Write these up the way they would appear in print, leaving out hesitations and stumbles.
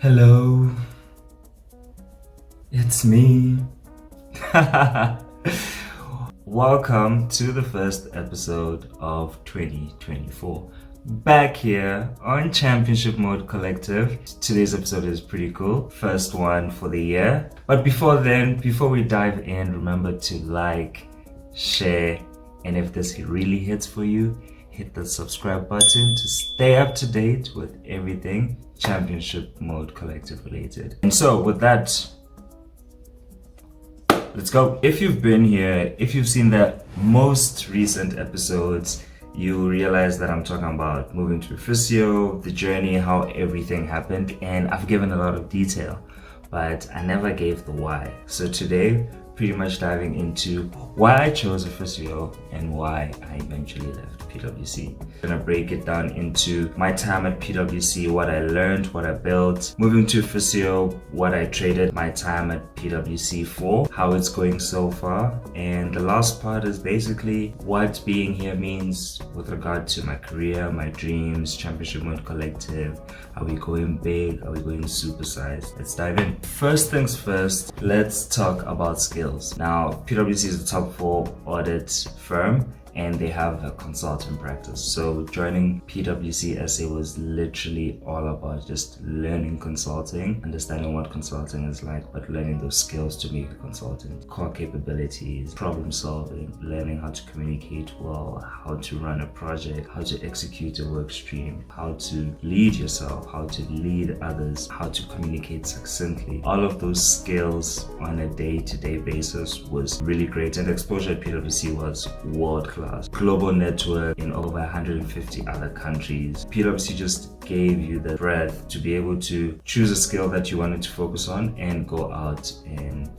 Hello, it's me. Welcome to the first episode of 2024. Back here on Championship Mode Collective. Today's episode is pretty cool. First one for the year. But before we dive in, remember to like, share, and if this really hits for you, hit the subscribe button to stay up to date with everything Championship Mode Collective related. And so with that, let's go. If you've been here, if you've seen the most recent episodes, you realize that I'm talking about moving to Efficio, the journey, how everything happened, and I've given a lot of detail, but I never gave the why. So today, pretty much diving into why I chose Efficio and why I eventually left PwC. I'm gonna break it down into my time at PwC, what I learned, what I built, moving to Efficio, what I traded my time at PwC for, how it's going so far, and the last part is basically what being here means with regard to my career, my dreams, Championship Mode Collective. Are we going big? Are we going supersized? Let's dive in. First things first, let's talk about skills. Now, PwC is a top 4 audit firm, and they have a consultant practice. So joining PwC SA was literally all about just learning consulting, understanding what consulting is like, but learning those skills to make a consultant. Core capabilities, problem solving, learning how to communicate well, how to run a project, how to execute a work stream, how to lead yourself, how to lead others, how to communicate succinctly. All of those skills on a day-to-day basis was really great, and exposure at PwC was world-class. Global network in over 150 other countries. PwC just gave you the breadth to be able to choose a skill that you wanted to focus on and go out and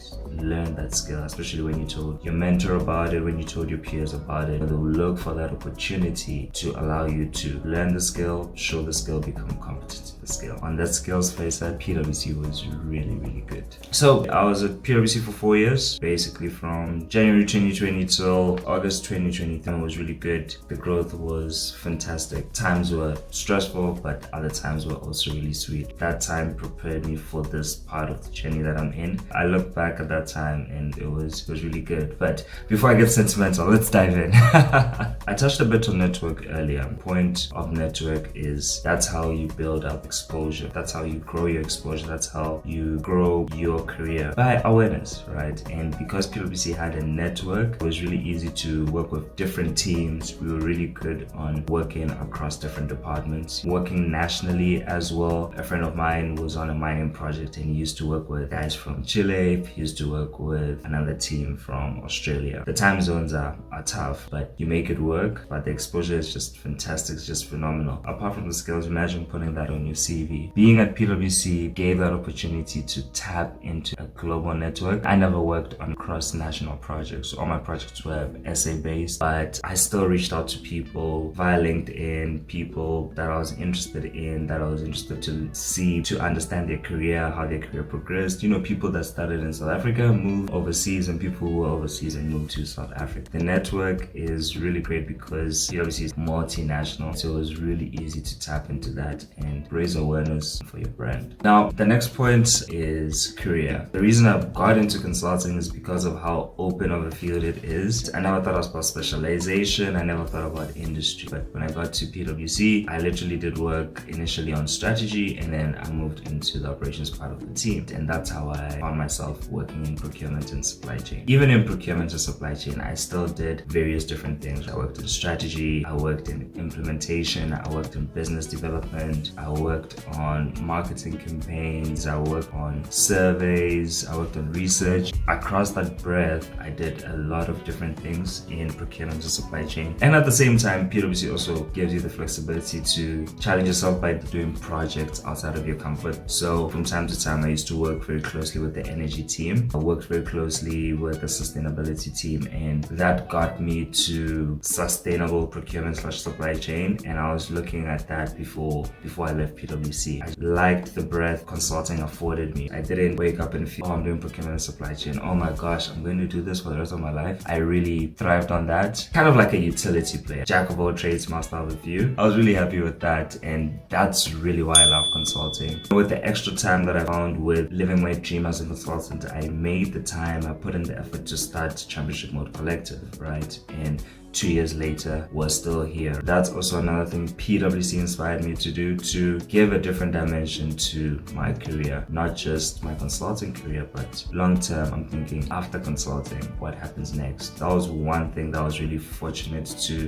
learn that skill, especially when you told your mentor about it, when you told your peers about it. They'll look for that opportunity to allow you to learn the skill, show the skill, become competent in the skill. On that skills phase, that PwC was really, really good. So I was at PwC for 4 years, basically from January 2020 till August 2020. It was really good. The growth was fantastic. Times were stressful, but other times were also really sweet. That time prepared me for this part of the journey that I'm in. I look back at that time and it was really good. But before I get sentimental, let's dive in. I touched a bit on network earlier. The point of network is that's how you build up exposure. That's how you grow your exposure. That's how you grow your career by awareness, right? And because PwC had a network, it was really easy to work with different teams. We were really good on working across different departments, working nationally as well. A friend of mine was on a mining project and he used to work with guys from Chile. He used to work with another team from Australia. The time zones are tough, but you make it work. But the exposure is just fantastic. It's just phenomenal. Apart from the skills, imagine putting that on your CV. Being at PwC gave that opportunity to tap into a global network. I never worked on cross-national projects. All my projects were SA based, but I still reached out to people via LinkedIn, people that I was interested in, that I was interested to see, to understand their career, how their career progressed. You know, people that started in South Africa, moved overseas, and people who were overseas and moved to South Africa. The network is really great because PwC is multinational, so it was really easy to tap into that and raise awareness for your brand. Now, the next point is career. The reason I got into consulting is because of how open of a field it is. I never thought I was about specialization. I never thought about industry. But when I got to PwC, I literally did work initially on strategy, and then I moved into the operations part of the team. And that's how I found myself working in procurement and supply chain. Even in procurement and supply chain, I still did various different things. I worked in strategy, I worked in implementation, I worked in business development, I worked on marketing campaigns, I worked on surveys, I worked on research. Across that breadth, I did a lot of different things in procurement and supply chain. And at the same time, PwC also gives you the flexibility to challenge yourself by doing projects outside of your comfort. So from time to time, I used to work very closely with the energy team. I worked very closely with the sustainability team, and that got me to sustainable procurement / supply chain. And I was looking at that before I left PwC. I liked the breadth consulting afforded me. I didn't wake up and feel, oh, I'm doing procurement and supply chain. Oh my gosh, I'm going to do this for the rest of my life. I really thrived on that. Kind of like a utility player. Jack of all trades, master of a few. I was really happy with that, and that's really why I love consulting. With the extra time that I found with living my dream as a consultant, I made the time, I put in the effort to start Championship Mode Collective, right? And 2 years later, we're still here. That's also another thing PwC inspired me to do, to give a different dimension to my career, not just my consulting career, but long term, I'm thinking after consulting, what happens next? That was one thing that I was really fortunate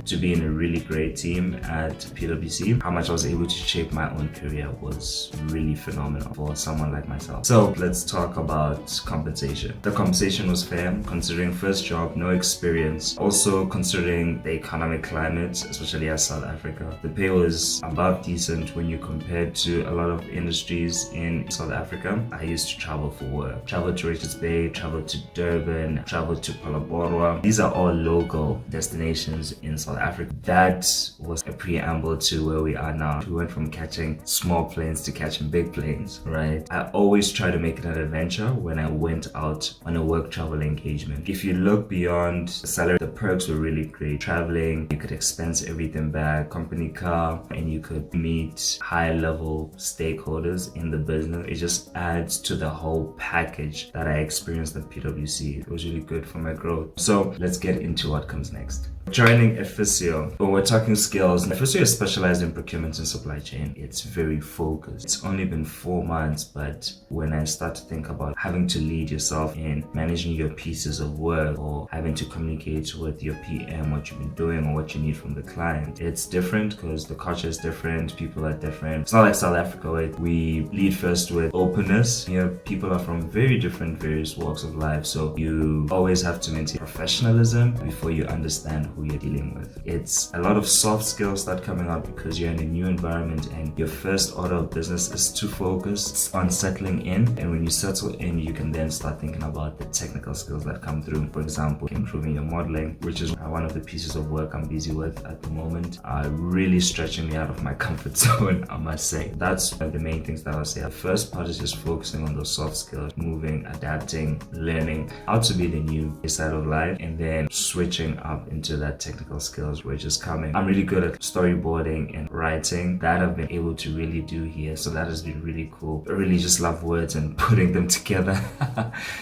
to be in a really great team at PwC. How much I was able to shape my own career was really phenomenal for someone like myself. So let's talk about compensation. The compensation was fair, considering first job, no experience. Also considering the economic climate, especially as South Africa. The pay was above decent when you compare to a lot of industries in South Africa. I used to travel for work. Travel to Richards Bay, travel to Durban, travel to Palabora. These are all local destinations in South Africa. That was a preamble to where we are now. We went from catching small planes to catching big planes, right? I always try to make it an adventure when I went out on a work travel engagement. If you look beyond the salary, the perks were really great. Traveling, you could expense everything back, company car, and you could meet high-level stakeholders in the business. It just adds to the whole package that I experienced at PwC. It was really good for my growth. So let's get into what comes next. Joining Efficio. When we're talking skills, Efficio is specialized in procurement and supply chain. It's very focused. It's only been 4 months, but when I start to think about having to lead yourself in managing your pieces of work or having to communicate with your PM what you've been doing or what you need from the client, it's different because the culture is different, people are different. It's not like South Africa where we lead first with openness. Here, people are from various walks of life, so you always have to maintain professionalism before you understand who you're dealing with. It's a lot of soft skills start coming out because you're in a new environment and your first order of business is to focus on settling in, and when you settle in, you can then start thinking about the technical skills that come through. For example, improving your modeling, which is one of the pieces of work I'm busy with at the moment, really stretching me out of my comfort zone, I must say. That's one of the main things that I'll say. The first part is just focusing on those soft skills, moving, adapting, learning how to be the new side of life, and then switching up into that technical skills which is coming. I'm really good at storyboarding and writing. That I've been able to really do here, so that has been really cool. I really just love words and putting them together.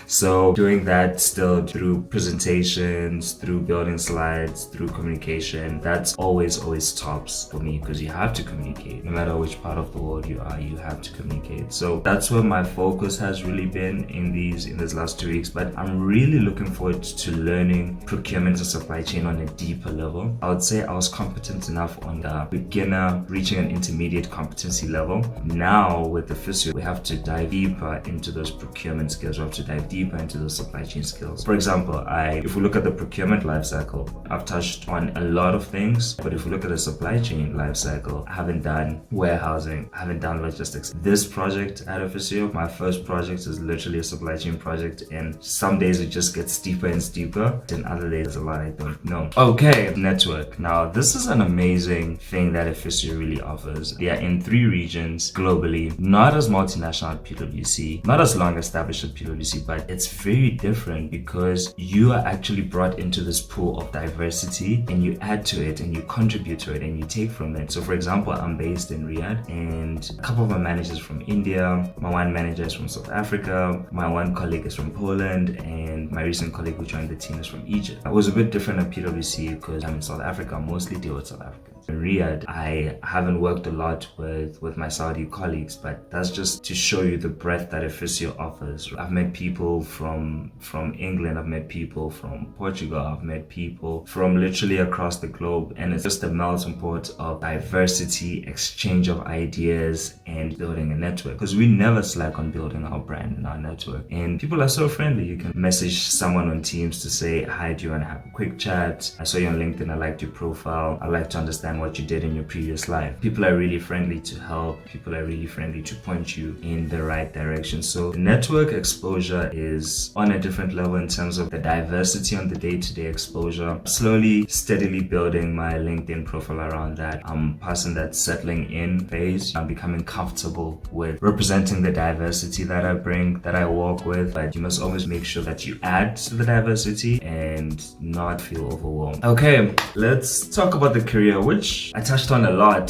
So doing that still through presentations, through building slides, through communication, that's always tops for me because you have to communicate. No matter which part of the world you are, you have to communicate. So that's where my focus has really been in these last 2 weeks, but I'm really looking forward to learning procurement and supply chain on a deeper level. I would say I was competent enough on the beginner, reaching an intermediate competency level. Now with the Efficio, we have to dive deeper into those procurement skills. We have to dive deeper into those supply chain skills. For example, if we look at the procurement life cycle, I've touched on a lot of things, but if we look at the supply chain life cycle, I haven't done warehousing, I haven't done logistics. This project at Efficio, my first project, is literally a supply chain project, and some days it just gets steeper and steeper, and other days there's a lot I don't know. Okay, network. Now this is an amazing thing that Efficio really offers. They are in 3 regions globally, not as multinational at PwC, not as long established at PwC, but it's very different because you are actually brought into this pool of diversity and you add to it and you contribute to it and you take from it. So for example, I'm based in Riyadh and a couple of my managers from India, my one manager is from South Africa, my one colleague is from Poland, and my recent colleague who joined the team is from Egypt. It was a bit different at PwC because I'm in South Africa, I mostly deal with South Africans. In Riyadh, I haven't worked a lot with my Saudi colleagues, but that's just to show you the breadth that Efficio offers. I've met people from England, I've met people from Portugal, I've met people from literally across the globe, and it's just a melting pot of diversity, exchange of ideas, and building a network. Because we never slack on building our brand and our network. And people are so friendly. You can message someone on Teams to say, hi, do you want to have a quick chat? I saw you on LinkedIn, I liked your profile, I'd like to understand what you did in your previous life. People are really friendly to help. People are really friendly to point you in the right direction. So network exposure is on a different level in terms of the diversity on the day-to-day exposure. Slowly, steadily building my LinkedIn profile around that. I'm passing that settling in phase. I'm becoming comfortable with representing the diversity that I bring, that I walk with, but you must always make sure that you add to the diversity and not feel overwhelmed. Okay, let's talk about the career, which which I touched on a lot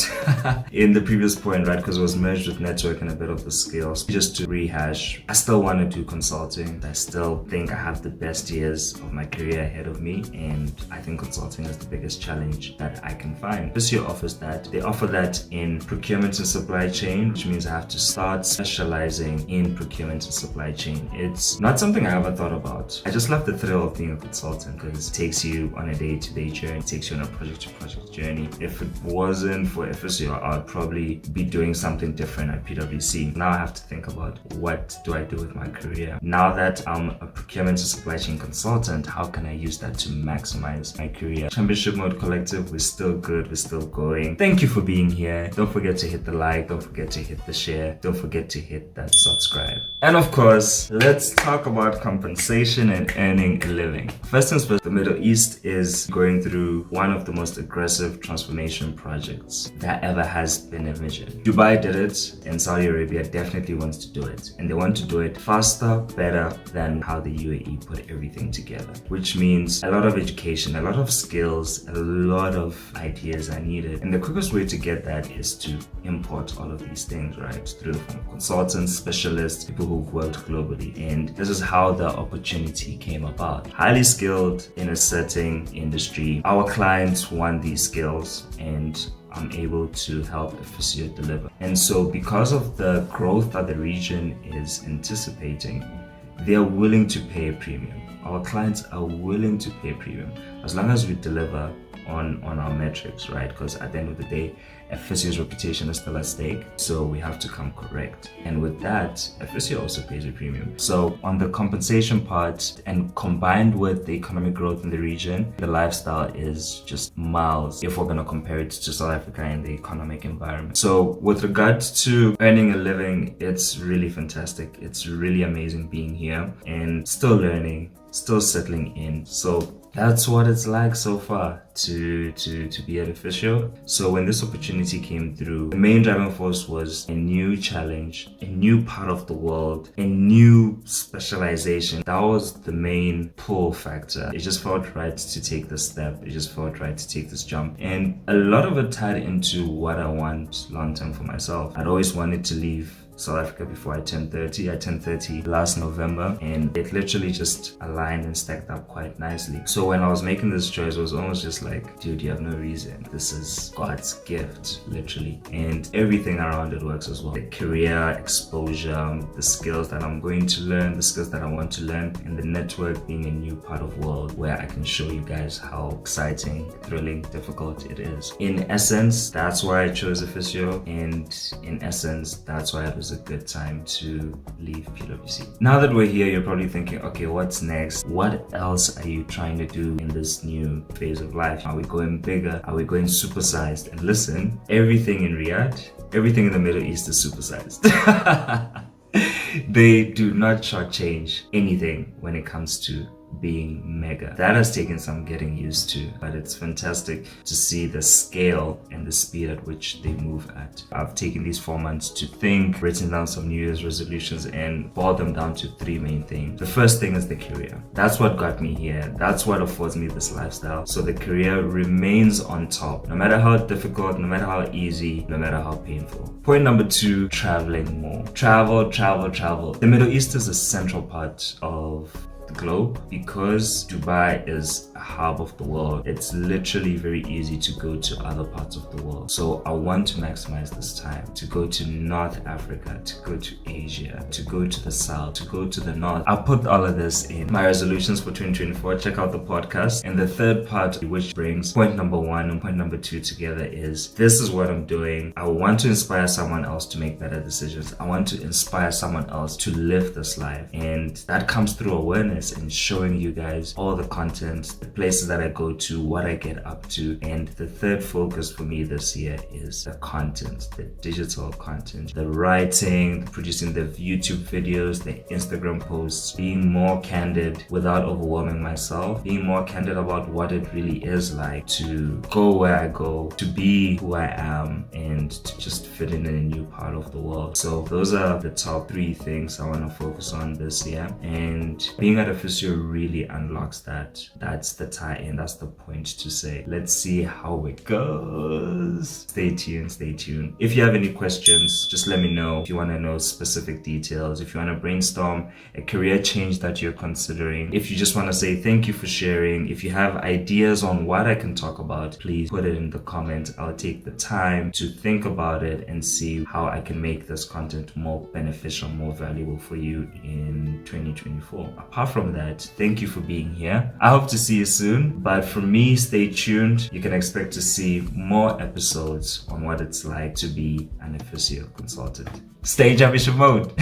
in the previous point, right? Because it was merged with network and a bit of the skills. Just to rehash, I still want to do consulting. I still think I have the best years of my career ahead of me, and I think consulting is the biggest challenge that I can find. Efficio offers that. They offer that in procurement and supply chain, which means I have to start specializing in procurement and supply chain. It's not something I ever thought about. I just love the thrill of being a consultant because it takes you on a day-to-day journey, it takes you on a project-to-project journey. If it wasn't for Efficio, I'd probably be doing something different at PwC. Now I have to think about, what do I do with my career? Now that I'm a procurement and supply chain consultant, how can I use that to maximize my career? Championship Mode Collective, we're still good, we're still going. Thank you for being here. Don't forget to hit the like, don't forget to hit the share, don't forget to hit that subscribe. And of course, let's talk about compensation and earning a living. First things first, the Middle East is going through one of the most aggressive transformation projects that ever has been envisioned. Dubai did it, and Saudi Arabia definitely wants to do it. And they want to do it faster, better than how the UAE put everything together. Which means a lot of education, a lot of skills, a lot of ideas are needed. And the quickest way to get that is to import all of these things, right? Through consultants, specialists, people who've worked globally. And this is how the opportunity came about. Highly skilled in a certain industry. Our clients want these skills, and I'm able to help Efficio deliver. And so because of the growth that the region is anticipating, they're willing to pay a premium. Our clients are willing to pay a premium as long as we deliver on our metrics, right? Because at the end of the day, Efficio's reputation is still at stake, so we have to come correct. And with that, Efficio also pays a premium. So on the compensation part, and combined with the economic growth in the region, the lifestyle is just miles if we're going to compare it to South Africa and the economic environment. So with regards to earning a living, it's really fantastic. It's really amazing being here and still learning, still settling in. So that's what it's like so far to be at Efficio. So when this opportunity came through, the main driving force was a new challenge, a new part of the world, a new specialization. That was the main pull factor. It just felt right to take this step. It just felt right to take this jump. And a lot of it tied into what I want long term for myself. I'd always wanted to leave South Africa before I turned 30. I turned 30 last November, and it literally just aligned and stacked up quite nicely. So when I was making this choice, it was almost just like, dude, you have no reason. This is God's gift, literally. And everything around it works as well. The career, exposure, the skills that I'm going to learn, the skills that I want to learn, and the network being a new part of the world where I can show you guys how exciting, thrilling, difficult it is. In essence, that's why I chose Efficio, and in essence, that's why it was a good time to leave PwC. Now that we're here, you're probably thinking, okay, what's next? What else are you trying to do in this new phase of life? Are we going bigger? Are we going supersized? And listen, everything in Riyadh, everything in the Middle East is supersized. They do not shortchange anything when it comes to being mega. That has taken some getting used to, but it's fantastic to see the scale and the speed at which they move at. I've taken these 4 months to think, written down some New Year's resolutions, and boiled them down to 3 main things. The first thing is the career. That's what got me here. That's what affords me this lifestyle. So the career remains on top, no matter how difficult, no matter how easy, no matter how painful. Point number 2, traveling more. Travel. The Middle East is a central part of the globe. Because Dubai is a hub of the world, it's literally very easy to go to other parts of the world. So I want to maximize this time to go to North Africa, to go to Asia, to go to the south, to go to the north. I'll put all of this in my resolutions for 2024. Check out the podcast. And the third part, which brings point number 1 and point number 2 together, is this is what I'm doing. I want to inspire someone else to make better decisions. I want to inspire someone else to live this life. And that comes through awareness and showing you guys all the content, the places that I go to, what I get up to. And the third focus for me this year is the content, the digital content, the writing, producing the YouTube videos, the Instagram posts, being more candid without overwhelming myself, being more candid about what it really is like to go where I go, to be who I am, and to just fit in a new part of the world. So those are the top 3 things I want to focus on this year. And being at Efficio really unlocks that. That's the tie-in, that's the point to say. Let's see how it goes. Stay tuned, stay tuned. If you have any questions, just let me know. If you want to know specific details, if you want to brainstorm a career change that you're considering, if you just want to say thank you for sharing, if you have ideas on what I can talk about, please put it in the comments. I'll take the time to think about it and see how I can make this content more beneficial, more valuable for you in 2024. Apart from that, thank you for being here. I hope to see you soon, but for me, stay tuned. You can expect to see more episodes on what it's like to be an Efficio consultant. Stay in championship mode.